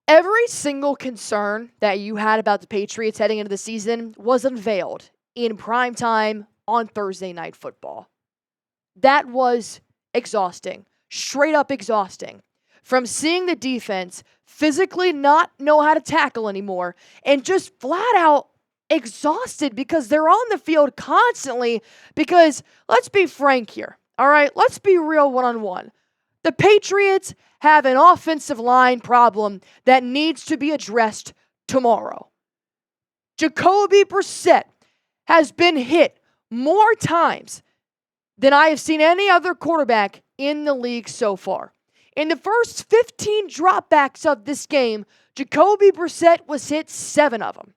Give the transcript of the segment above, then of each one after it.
Every single concern that you had about the Patriots heading into the season was unveiled in primetime on Thursday Night Football. That was exhausting, straight up exhausting. From seeing the defense physically not know how to tackle anymore and just flat out exhausted because they're on the field constantly because, let's be frank here, all right? Let's be real one-on-one. The Patriots have an offensive line problem that needs to be addressed tomorrow. Jacoby Brissett has been hit more times than I have seen any other quarterback in the league so far. In the first 15 dropbacks of this game, Jacoby Brissett was hit 7 of them.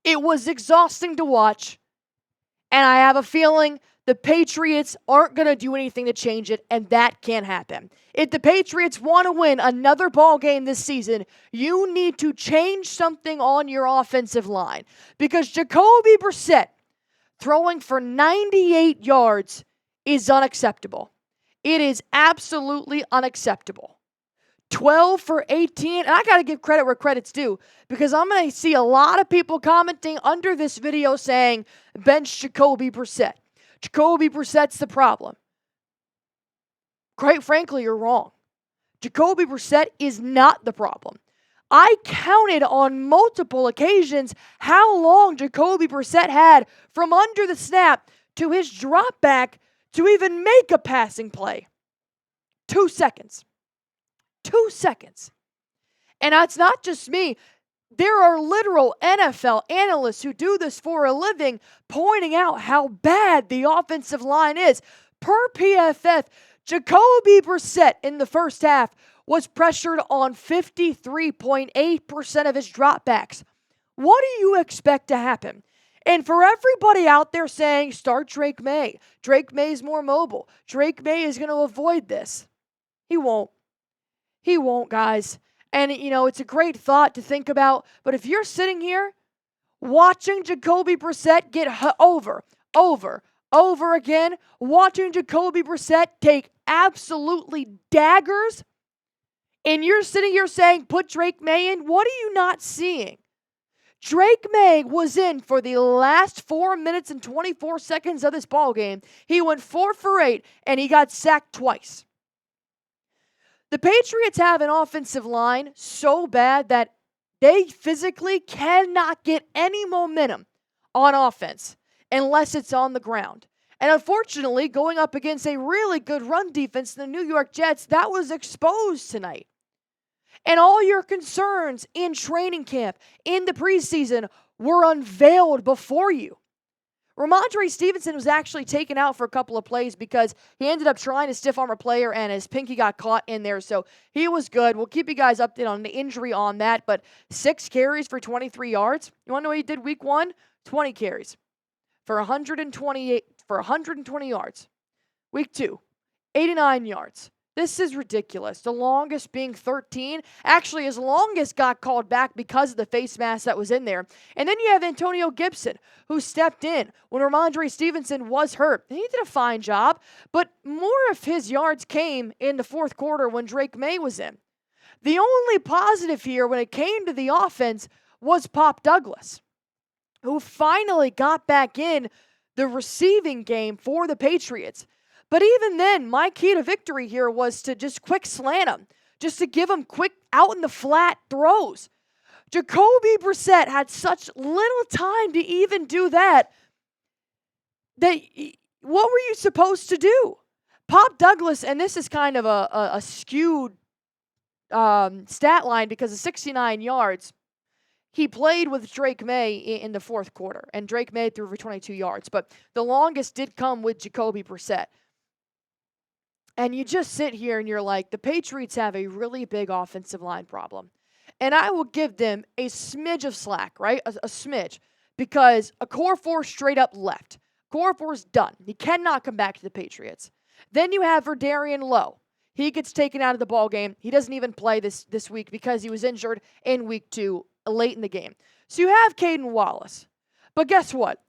It was exhausting to watch, and I have a feeling the Patriots aren't going to do anything to change it, and that can't happen. If the Patriots want to win another ball game this season, you need to change something on your offensive line. Because Jacoby Brissett throwing for 98 yards is unacceptable. It is absolutely unacceptable. 12 for 18, and I got to give credit where credit's due, because I'm going to see a lot of people commenting under this video saying, bench Jacoby Brissett. Jacoby Brissett's the problem. Quite frankly, you're wrong. Jacoby Brissett is not the problem. I counted on multiple occasions how long Jacoby Brissett had from under the snap to his drop back to even make a passing play. 2 seconds. 2 seconds. And that's not just me. There are literal NFL analysts who do this for a living pointing out how bad the offensive line is. Per PFF, Jacoby Brissett in the first half was pressured on 53.8% of his dropbacks. What do you expect to happen? And for everybody out there saying, start Drake Maye. Drake Maye's more mobile. Drake Maye is going to avoid this. He won't. He won't, guys. And, it's a great thought to think about. But if you're sitting here watching Jacoby Brissett get over again, watching Jacoby Brissett take absolutely daggers, and you're sitting here saying, put Drake Maye in, what are you not seeing? Drake Maye was in for the last 4 minutes and 24 seconds of this ballgame. He went 4 for 8, and he got sacked twice. The Patriots have an offensive line so bad that they physically cannot get any momentum on offense unless it's on the ground. And unfortunately, going up against a really good run defense, the New York Jets, that was exposed tonight. And all your concerns in training camp, in the preseason, were unveiled before you. Ramondre Stevenson was actually taken out for a couple of plays because he ended up trying to stiff arm a player and his pinky got caught in there. So he was good. We'll keep you guys updated on the injury on that. But 6 carries for 23 yards. You want to know what he did week 1? 20 carries for 120 yards. Week 2, 89 yards. This is ridiculous. The longest being 13. Actually, his longest got called back because of the face mask that was in there. And then you have Antonio Gibson, who stepped in when Ramondre Stevenson was hurt. And he did a fine job, but more of his yards came in the fourth quarter when Drake Maye was in. The only positive here when it came to the offense was Pop Douglas, who finally got back in the receiving game for the Patriots. But even then, my key to victory here was to just quick slant him, just to give him quick out in the flat throws. Jacoby Brissett had such little time to even do that. What were you supposed to do? Pop Douglas, and this is kind of a skewed stat line because of 69 yards. He played with Drake Maye in the fourth quarter, and Drake Maye threw for 22 yards. But the longest did come with Jacoby Brissett. And you just sit here and you're like, the Patriots have a really big offensive line problem. And I will give them a smidge of slack, right? A smidge. Because a core four straight up left. Core four's done. He cannot come back to the Patriots. Then you have Verdarian Lowe. He gets taken out of the ball game. He doesn't even play this week because he was injured in week 2, late in the game. So you have Caden Wallace. But guess what?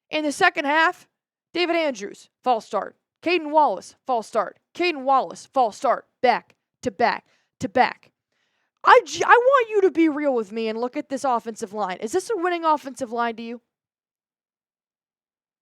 In the second half, David Andrews, false start. Caden Wallace, false start. Caden Wallace, false start. Back to back to back. I want you to be real with me and look at this offensive line. Is this a winning offensive line to you?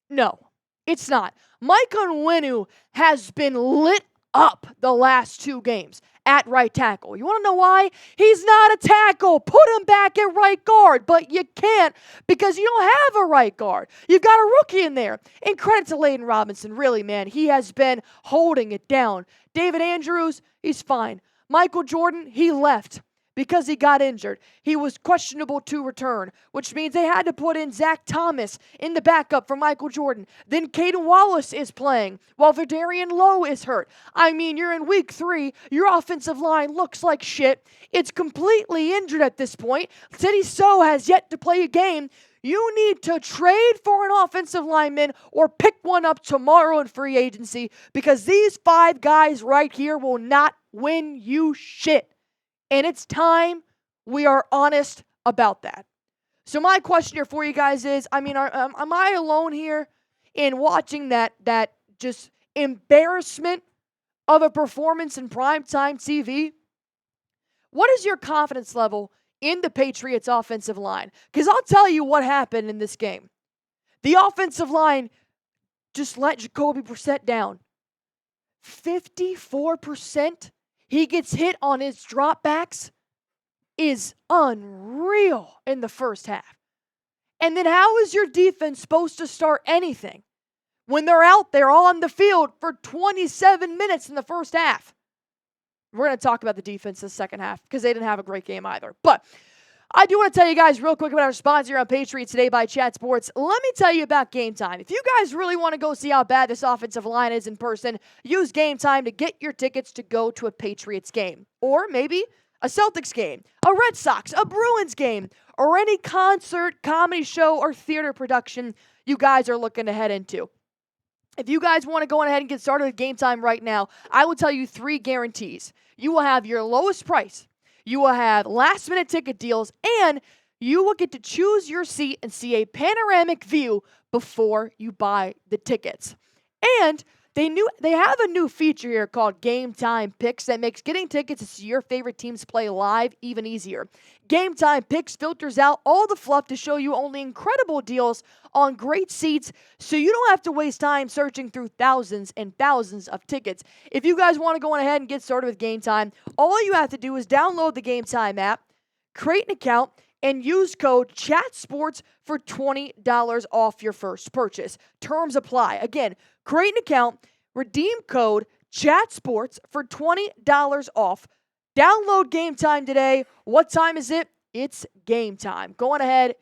No, it's not. Mike Onwenu has been lit up the last 2 games at right tackle. You want to know why? He's not a tackle. Put him back at right guard, but you can't because you don't have a right guard. You've got a rookie in there. And credit to Layden Robinson, really, man. He has been holding it down. David Andrews, he's fine. Michael Jordan, he left because he got injured. He was questionable to return, which means they had to put in Zach Thomas in the backup for Michael Jordan. Then Caden Wallace is playing while Verdarian Lowe is hurt. I mean, you're in week 3. Your offensive line looks like shit. It's completely injured at this point. Teddy So has yet to play a game. You need to trade for an offensive lineman or pick one up tomorrow in free agency because these 5 guys right here will not win you shit. And it's time we are honest about that. So my question here for you guys is, am I alone here in watching that just embarrassment of a performance in primetime TV? What is your confidence level in the Patriots offensive line? Because I'll tell you what happened in this game. The offensive line just let Jacoby Brissett down. 54%. He gets hit on his dropbacks is unreal in the first half. And then how is your defense supposed to start anything when they're out there on the field for 27 minutes in the first half? We're going to talk about the defense in the second half because they didn't have a great game either. But I do want to tell you guys real quick about our sponsor on Patriots Today by Chat Sports. Let me tell you about Game Time. If you guys really want to go see how bad this offensive line is in person, use Game Time to get your tickets to go to a Patriots game. Or maybe a Celtics game, a Red Sox, a Bruins game, or any concert, comedy show, or theater production you guys are looking to head into. If you guys want to go ahead and get started with Game Time right now, I will tell you 3 guarantees. You will have your lowest price. You will have last-minute ticket deals, and you will get to choose your seat and see a panoramic view before you buy the tickets. And they have a new feature here called Game Time Picks that makes getting tickets to see your favorite teams play live even easier. Game Time Picks filters out all the fluff to show you only incredible deals on great seats so you don't have to waste time searching through thousands and thousands of tickets. If you guys want to go on ahead and get started with Game Time, all you have to do is download the Game Time app, create an account, and use code CHATSPORTS for $20 off your first purchase. Terms apply. Again, create an account, redeem code CHATSPORTS for $20 off. Download Game Time today. What time is it? It's game time. Go on ahead,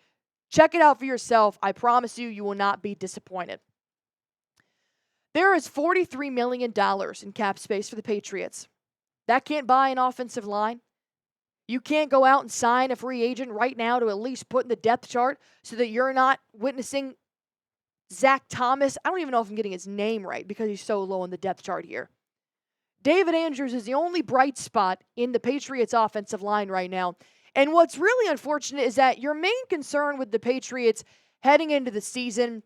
check it out for yourself. I promise you, you will not be disappointed. There is $43 million in cap space for the Patriots. That can't buy an offensive line. You can't go out and sign a free agent right now to at least put in the depth chart so that you're not witnessing Zach Thomas. I don't even know if I'm getting his name right because he's so low on the depth chart here. David Andrews is the only bright spot in the Patriots offensive line right now. And what's really unfortunate is that your main concern with the Patriots heading into the season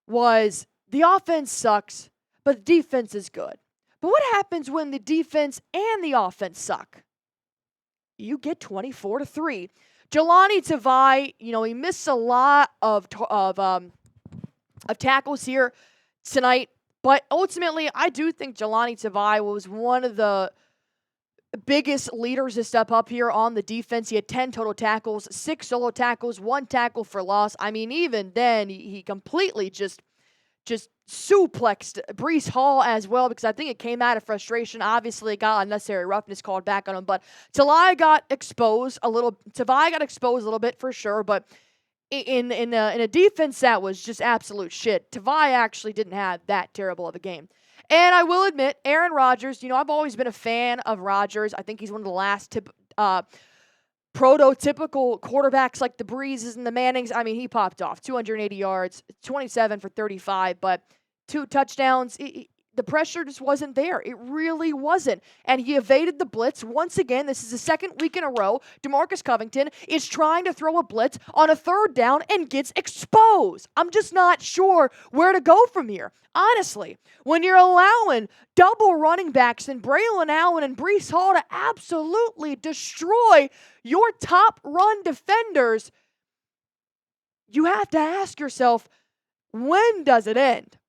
was the offense sucks, but the defense is good. But what happens when the defense and the offense suck? You get 24-3. Jelani Tavai, he missed a lot of tackles here tonight, but ultimately, I do think Jelani Tavai was one of the biggest leaders to step up here on the defense. He had 10 total tackles, 6 solo tackles, 1 tackle for loss. I mean, even then, he completely just suplexed Breece Hall as well because I think it came out of frustration. Obviously, it got unnecessary roughness called back on him, but Tavai got exposed a little bit for sure, but in a defense that was just absolute shit, Tavai actually didn't have that terrible of a game. And I will admit, Aaron Rodgers, I've always been a fan of Rodgers. I think he's one of the last prototypical quarterbacks like the Breezes and the Mannings. I mean, he popped off. 280 yards, 27 for 35, but 2 touchdowns. the pressure just wasn't there. It really wasn't. And he evaded the blitz. Once again, this is the second week in a row. DeMarcus Covington is trying to throw a blitz on a third down and gets exposed. I'm just not sure where to go from here. Honestly, when you're allowing double running backs and Braylon Allen and Breece Hall to absolutely destroy your top run defenders, you have to ask yourself, when does it end?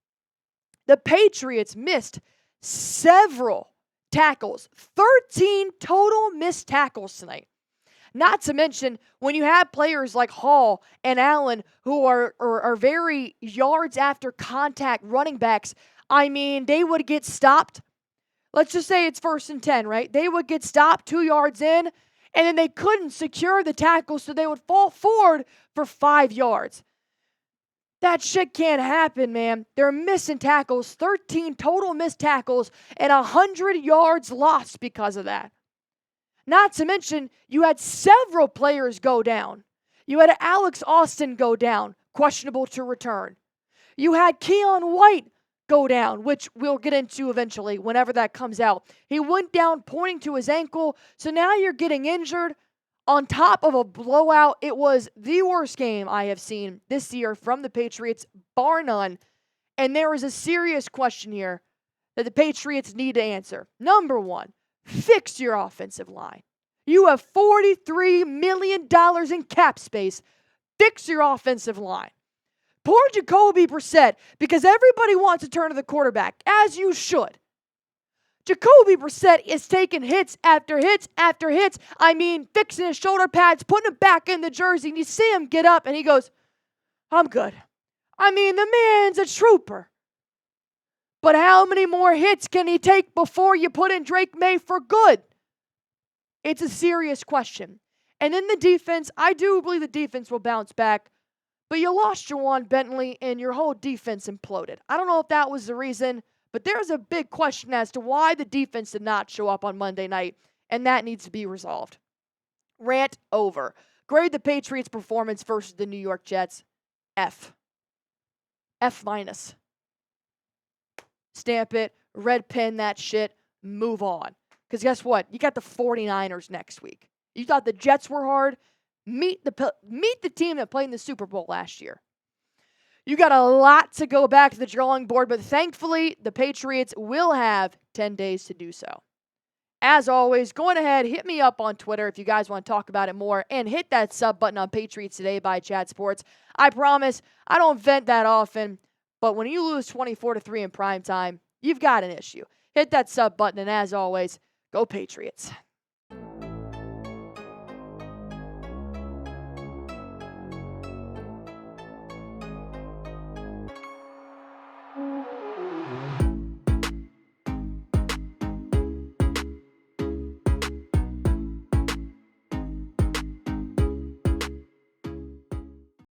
The Patriots missed several tackles, 13 total missed tackles tonight. Not to mention, when you have players like Hall and Allen who are very yards after contact running backs, I mean, they would get stopped. Let's just say it's 1st and 10, right? They would get stopped 2 yards in, and then they couldn't secure the tackle, so they would fall forward for 5 yards. That shit can't happen, man. They're missing tackles, 13 total missed tackles, and 100 yards lost because of that. Not to mention, you had several players go down. You had Alex Austin go down, questionable to return. You had Keon White go down, which we'll get into eventually whenever that comes out. He went down pointing to his ankle, so now you're getting injured. On top of a blowout, it was the worst game I have seen this year from the Patriots, bar none. And there is a serious question here that the Patriots need to answer. Number one, fix your offensive line. You have $43 million in cap space. Fix your offensive line. Poor Jacoby Brissett, because everybody wants to turn to the quarterback, as you should. Jacoby Brissett is taking hits after hits after hits. I mean, fixing his shoulder pads, putting it back in the jersey, and you see him get up, and he goes, I'm good. I mean, the man's a trooper. But how many more hits can he take before you put in Drake Maye for good? It's a serious question. And in the defense, I do believe the defense will bounce back, but you lost Juwan Bentley, and your whole defense imploded. I don't know if that was the reason, but there's a big question as to why the defense did not show up on Monday night, and that needs to be resolved. Rant over. Grade the Patriots' performance versus the New York Jets. F. F minus. Stamp it, red pen that shit, move on. Because guess what? You got the 49ers next week. You thought the Jets were hard? Meet the team that played in the Super Bowl last year. You got a lot to go back to the drawing board, but thankfully, the Patriots will have 10 days to do so. As always, go ahead, hit me up on Twitter if you guys want to talk about it more, and hit that sub button on Patriots Today by Chad Sports. I promise, I don't vent that often, but when you lose 24-3 in prime time, you've got an issue. Hit that sub button, and as always, go Patriots.